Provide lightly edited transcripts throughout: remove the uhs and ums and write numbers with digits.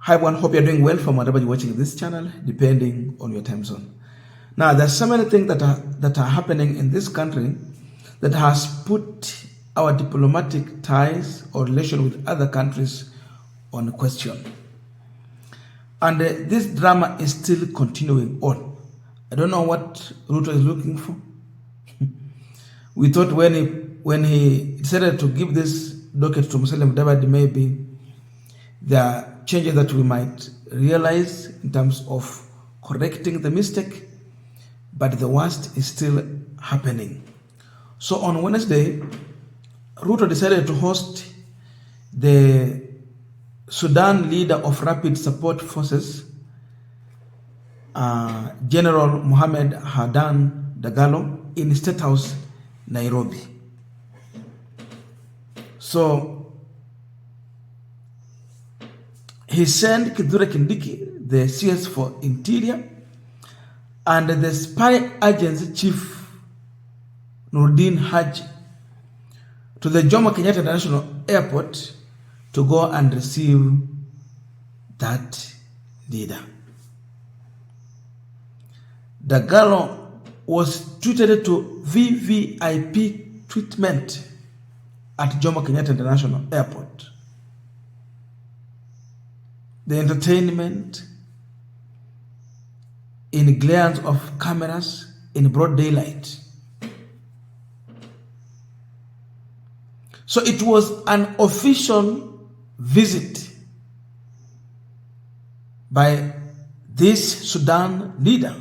Hi everyone, hope you're doing well from wherever you're watching this channel, depending on your time zone. Now, there's so many things that are happening in this country that has put our diplomatic ties or relation with other countries on question. And this drama is still continuing on. I don't know what Ruto is looking for. We thought when he decided to give this docket to Muslim David, maybe there are changes that we might realize in terms of correcting the mistake, but the worst is still happening. So on Wednesday, Ruto decided to host the Sudan leader of Rapid Support Forces, General Mohammad Hamdan Dagalo, in State House, Nairobi. So he sent Kithure Kindiki, the CS for Interior, and the spy agency chief Nurdin Haji to the Jomo Kenyatta International Airport to go and receive that leader. Dagalo was treated to VVIP treatment at Jomo Kenyatta International Airport. The entertainment in glares of cameras in broad daylight. So it was an official visit by this Sudan leader.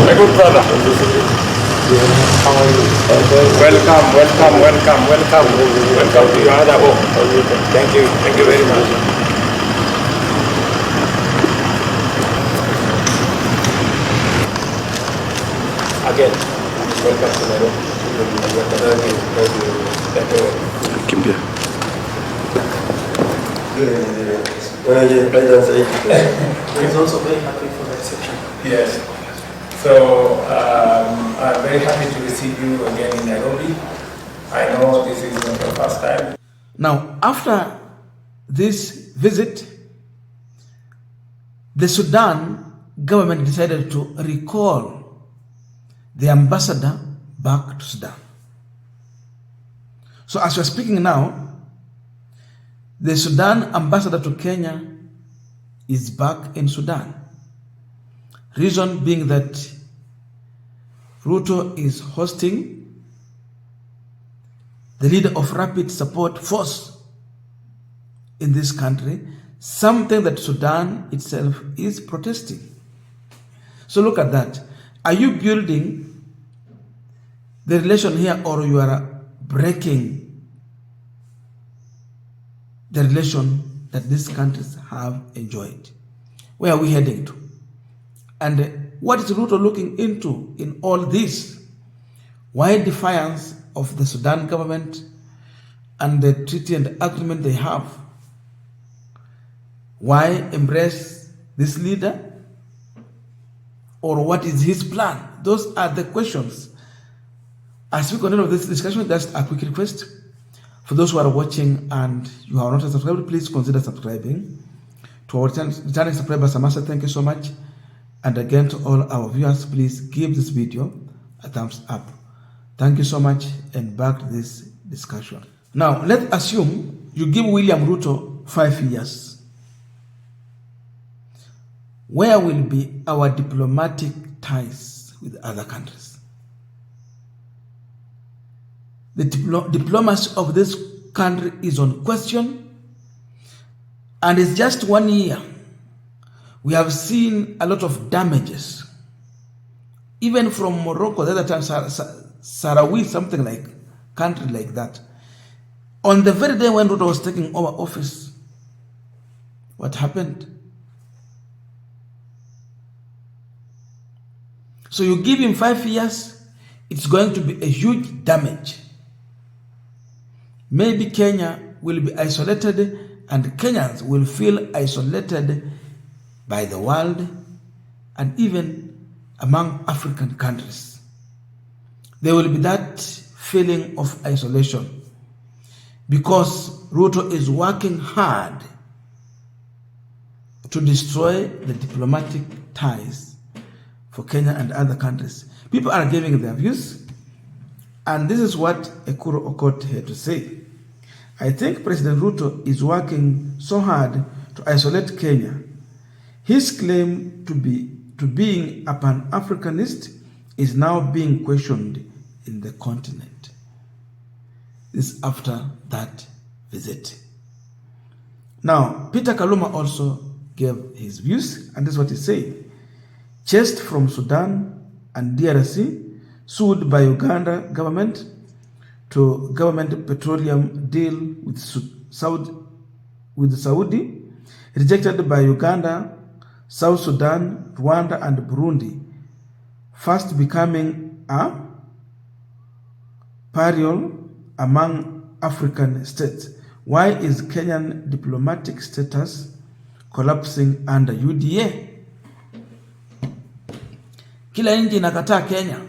My good brother. Welcome to your other home. Thank you very much. Again, welcome to Nairobi. Thank you. He's also very happy for that section. Yes. So I'm very happy to receive you again in Nairobi. I know know this is not the first time. Now, after this visit, the Sudan government decided to recall the ambassador back to Sudan. So as we're speaking now, the Sudan ambassador to Kenya is back in Sudan. Reason being that Ruto is hosting the leader of Rapid Support Force in this country, something that Sudan itself is protesting. So look at that. Are you building the relation here, or you are breaking the relation that these countries have enjoyed? Where are we heading to? And what is Ruto looking into in all this? Why defiance of the Sudan government and the treaty and agreement they have? Why embrace this leader? Or what is his plan? Those are the questions. As we continue with this discussion, just a quick request. For those who are watching and you have not subscribed, please consider subscribing. To our returning subscribers, I must say thank you so much. And again, to all our viewers, please give this video a thumbs up. Thank you so much, and back to this discussion. Now, let's assume you give William Ruto 5 years. Where will be our diplomatic ties with other countries? The diplomacy of this country is on question, and it's just 1 year. We have seen a lot of damages. Even from Morocco, the other time, Sahrawi, something like, country like that. On the very day when Ruto was taking over office, what happened? So you give him 5 years, it's going to be a huge damage. Maybe Kenya will be isolated, and Kenyans will feel isolated by the world and even among African countries. There will be that feeling of isolation because Ruto is working hard to destroy the diplomatic ties for Kenya and other countries. People are giving their views, and this is what Ekuru Okot had to say. I think President Ruto is working so hard to isolate Kenya. His claim to being a Pan-Africanist is now being questioned in the continent. This is after that visit. Now, Peter Kaluma also gave his views, and this is what he said. Chased from Sudan and DRC, sued by Uganda government to government petroleum deal with Saudi, rejected by Uganda, South Sudan, Rwanda, and Burundi, first becoming a pariah among African states. Why is Kenyan diplomatic status collapsing under UDA? Kila nchi inakataa Kenya.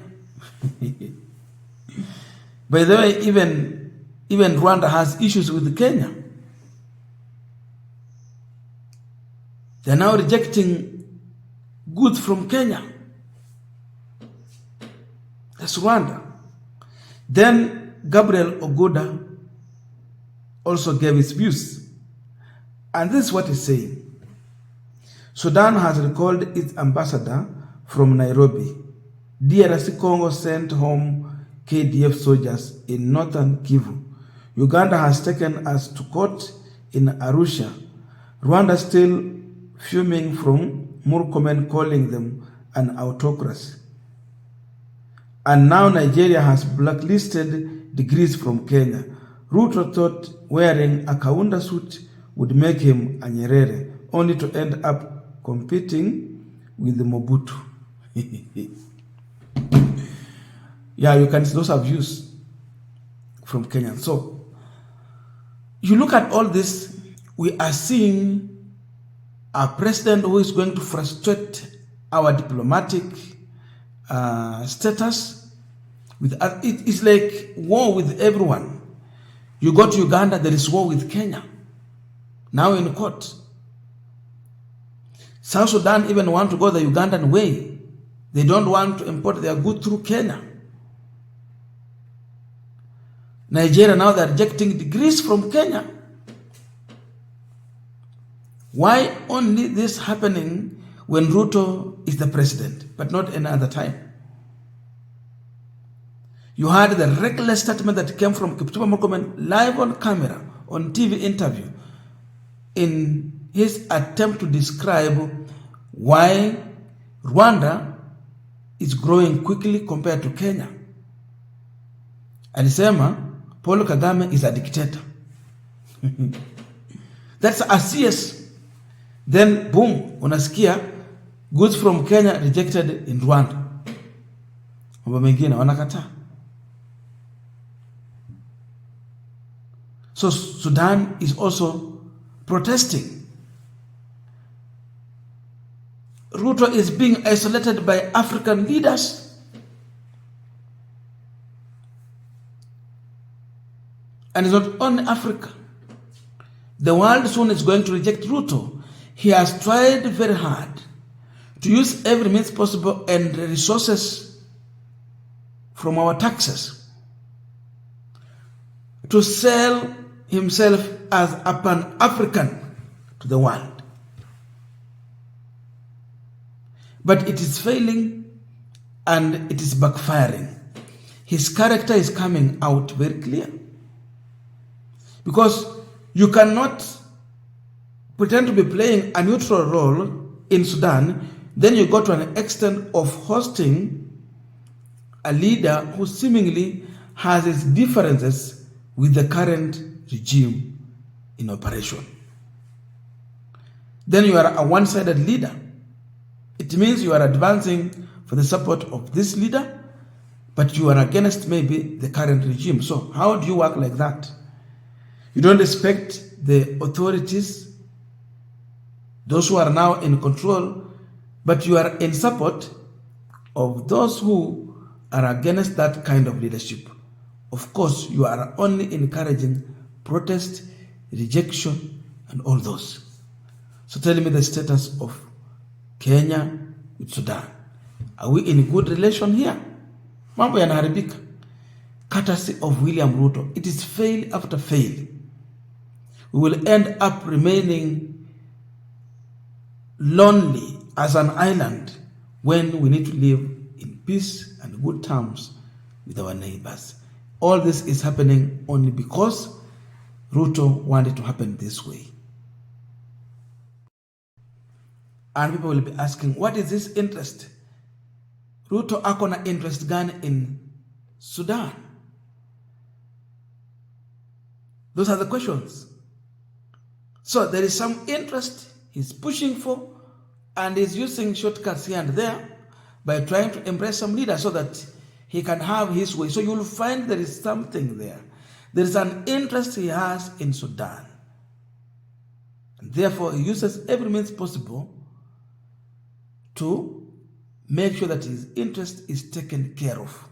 By the way, even Rwanda has issues with Kenya. They are now rejecting goods from Kenya. That's Rwanda. Then Gabriel Ogoda also gave his views. And this is what he's saying. Sudan has recalled its ambassador from Nairobi. DRC Congo sent home KDF soldiers in northern Kivu. Uganda has taken us to court in Arusha. Rwanda still fuming from Murkomen calling them an autocracy. And now Nigeria has blacklisted degrees from Kenya. Ruto thought wearing a Kaunda suit would make him a Nyerere, only to end up competing with the Mobutu. Yeah, you can see those are views from Kenya. So, you look at all this, we are seeing a president who is going to frustrate our diplomatic status. It's like war with everyone. You go to Uganda, there is war with Kenya, now in court. South Sudan even want to go the Ugandan way. They don't want to import their goods through Kenya. Nigeria, now they're rejecting degrees from Kenya. Why only this happening when Ruto is the president, but not any other time? You heard the reckless statement that came from Kipchumba Murkomen live on camera, on TV interview, in his attempt to describe why Rwanda is growing quickly compared to Kenya. Alisema Paul Kagame is a dictator. That's a CS. Then boom, unasikia goods from Kenya rejected in Rwanda. Mambo mengine wanakataa. So Sudan is also protesting. Ruto is being isolated by African leaders. And it's not only Africa. The world soon is going to reject Ruto. He has tried very hard to use every means possible and resources from our taxes to sell himself as a Pan-African to the world. But it is failing and it is backfiring. His character is coming out very clear. Because you cannot pretend to be playing a neutral role in Sudan, then you go to an extent of hosting a leader who seemingly has his differences with the current regime in operation. Then you are a one-sided leader. It means you are advancing for the support of this leader, but you are against maybe the current regime. So how do you work like that? You don't respect the authorities, those who are now in control, but you are in support of those who are against that kind of leadership. Of course, you are only encouraging protest, rejection, and all those. So tell me the status of Kenya with Sudan. Are we in good relation here? Mambo yanaharibika. Courtesy of William Ruto. It is fail after fail. We will end up remaining lonely as an island when we need to live in peace and good terms with our neighbors. All this is happening only because Ruto wanted to happen this way. And people will be asking, what is this interest? Ruto akona interest gani in Sudan? Those are the questions. So there is some interest he's pushing for, and he's using shortcuts here and there by trying to embrace some leaders so that he can have his way. So you'll find there is something there. There is an interest he has in Sudan. And therefore, he uses every means possible to make sure that his interest is taken care of.